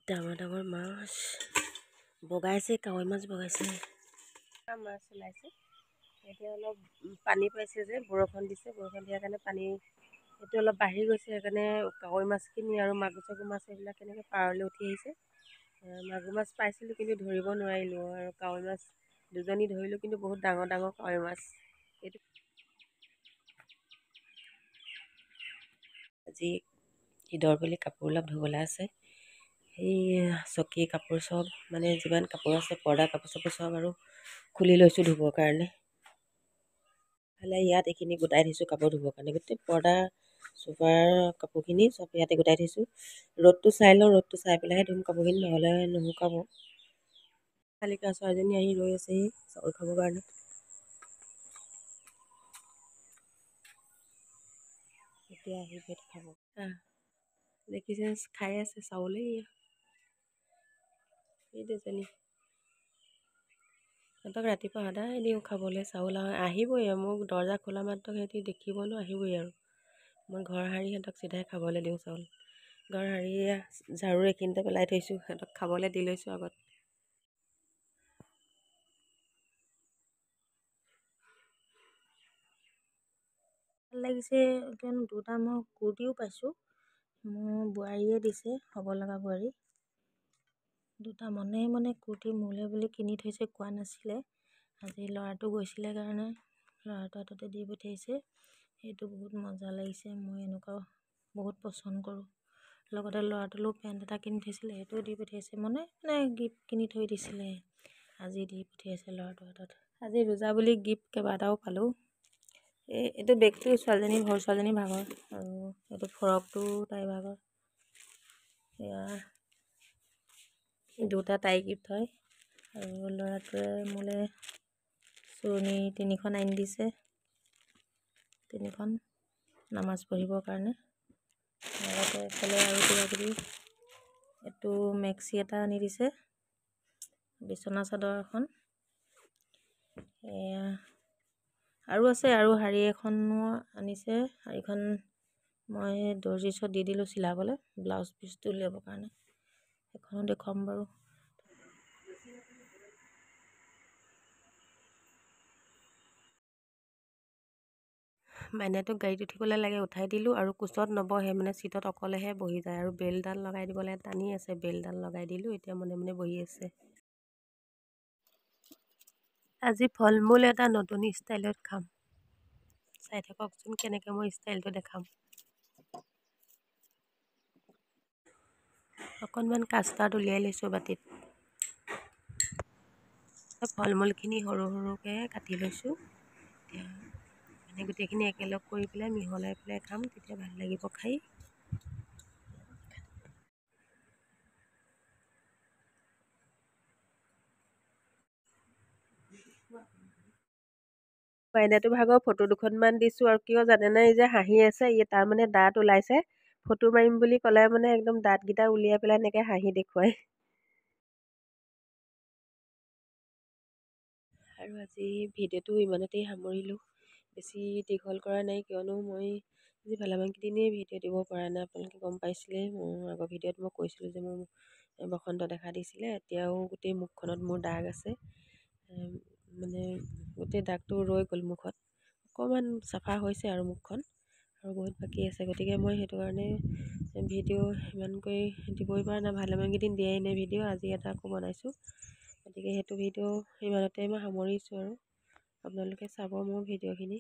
ডাঙৰ ডাঙৰ মাছ বগাইছে, কাৱৈ মাছ বগাইছে। মাছ ওলাইছে এতিয়া অলপ পানী পাইছে যে বৰষুণ দিছে, বৰষুণ দিয়াৰ কাৰণে পানী এইটো অলপ বাঢ়ি গৈছে। সেইকাৰণে কাৱৈ মাছখিনি আৰু মাগুৰ চাগুৰ মাছ এইবিলাক কেনেকৈ পাৰলৈ উঠি আহিছে। মাগুৰ মাছ পাইছিলোঁ কিন্তু ধৰিব নোৱাৰিলোঁ, আৰু কাৱৈ মাছ দুজনী ধৰিলোঁ কিন্তু বহুত ডাঙৰ ডাঙৰ কাৱৈ মাছ। এইটো আজি ঈদৰ বুলি কাপোৰ অলপ ধুবলৈ আছে। সেই চকী কাপোৰ চব মানে যিমান কাপোৰ আছে পৰ্দা কাপোৰ চাপোৰ চব আৰু খুলি লৈছোঁ ধুবৰ কাৰণে। ইফালে ইয়াত এইখিনি গোটাই থৈছোঁ কাপোৰ ধুবৰ কাৰণে, গোটেই পৰ্দা চোফাৰ কাপোৰখিনি চব ইয়াতে গোটাই থৈছোঁ। ৰ'দটো চাই লওঁ, ৰ'দটো চাই পেলাইহে ধুম কাপোৰখিনি, নহ'লে নুশুকাব। শালিকা ছোৱালীজনী আহি ৰৈ আছেহি চাউল খাবৰ কাৰণে। এতিয়া আহি ভাত খাব। দেখিছে খাই আছে চাউলেই এই দুজনী। সিহঁতক ৰাতিপুৱা সদায় দিওঁ খাবলৈ চাউল, আহিবই মোক দৰ্জা খোলা মাত্ৰ সিহঁতি দেখিবলৈও আহিবই আৰু মই ঘৰ সাৰি সিহঁতক চিধাই খাবলৈ দিওঁ চাউল। ঘৰ সাৰি ঝাৰু এইখিনিতে পেলাই থৈছোঁ, সিহঁতক খাবলৈ দি লৈছোঁ আগত। ভাল লাগিছে। এতিয়া দুটা মই কুৰ্তিও পাইছোঁ, মোৰ বোৱাৰীয়ে দিছে, হ'ব লগা বোৱাৰী। দুটা মনে মনে কুৰ্তি মোলৈ বুলি কিনি থৈছে, কোৱা নাছিলে। আজি ল'ৰাটো গৈছিলে কাৰণে ল'ৰাটো হাততে দি পঠিয়াইছে। সেইটো বহুত মজা লাগিছে, মই এনেকুৱা বহুত পচন্দ কৰোঁ। লগতে ল'ৰাটোলৈও পেণ্ট এটা কিনি থৈছিলে, সেইটোও দি পঠিয়াইছে। মনে গিফ্ট কিনি থৈ দিছিলে, আজি দি পঠিয়াইছে ল'ৰাটোৰ হাতত। আজি ৰোজা বুলি গিফ্ট কেইবাটাও পালোঁ। এইটো বেগটো ছোৱালীজনী সৰু ছোৱালীজনীৰ ভাগৰ, আৰু এইটো ফ্ৰকটো তাইৰ ভাগৰ। এয়া দুটা তাই গিফ্ট হয়। আৰু ল'ৰাটোৱে মোলৈ চুৰ্ণি 3খন আনি দিছে, 3খন নামাজ পঢ়িবৰ কাৰণে। লগতে এইফালে আৰু কিবাকিবি, এইটো মেক্সি এটা আনি দিছে, বিচনা চাদৰ এখন। এয়া আৰু আছে, আৰু শাৰী এখনো আনিছে। শাৰীখন মই দৰ্জি ওচৰত দি দিলোঁ চিলাবলৈ, ব্লাউজ পিচটো উলিয়াবৰ কাৰণে। সেইখনো দেখুৱাম বাৰু। মাইনাটোক গাড়ীত উঠিবলৈ লাগে, উঠাই দিলোঁ, আৰু কোচত নবহে মানে চিটত অকলেহে বহি যায়, আৰু বেলডাল লগাই দিব লাগে, টানি আছে, বেলডাল লগাই দিলোঁ, এতিয়া মনে মনে বহি আছে। আজি ফল মূল এটা নতুন ষ্টাইলত খাম, চাই থাককচোন কেনেকৈ মই ষ্টাইলটো দেখাম। অকণমান কাষ্টাৰ্ড উলিয়াই লৈছোঁ বাটিত। ফল মূলখিনি সৰু সৰুকৈ কাটি লৈছোঁ। এতিয়া মানে গোটেইখিনি একেলগ কৰি পেলাই মিহলাই পেলাই খাম, তেতিয়া ভাল লাগিব খাই। মাইনাটো ভাগৰ ফটো দুখনমান দিছোঁ, আৰু কিয় জানেনে, এই যে হাঁহি আছে, তাৰ মানে দাঁত ওলাইছে। ফটো মাৰিম বুলি ক'লে মানে একদম দাঁতকেইটা উলিয়াই পেলাই এনেকৈ হাঁহি দেখুৱায়। আৰু আজি ভিডিঅ'টো ইমানতেই সামৰিলোঁ, বেছি দীঘল কৰা নাই, কিয়নো মই আজি ভালেমানকেইদিনেই ভিডিঅ' দিব পৰা নাই। আপোনালোকে গম পাইছিলে, মোৰ আগৰ ভিডিঅ'ত মই কৈছিলোঁ যে মোৰ বসন্ত দেখা দিছিলে। এতিয়াও গোটেই মুখখনত মোৰ দাগ আছে, মানে গোটেই দাগটো ৰৈ গ'ল মুখত। অকণমান চাফা হৈছে আৰু মুখখন, আৰু বহুত বাকী আছে। গতিকে মই সেইটো কাৰণে ভিডিঅ' ইমানকৈ দিবই পৰা নাই, ভালেমানকেইদিন দিয়াই নাই ভিডিঅ'। আজি এটা আকৌ বনাইছোঁ, গতিকে সেইটো ভিডিঅ' ইমানতে মই সামৰিছোঁ। আৰু আপোনালোকে চাব মোৰ ভিডিঅ'খিনি।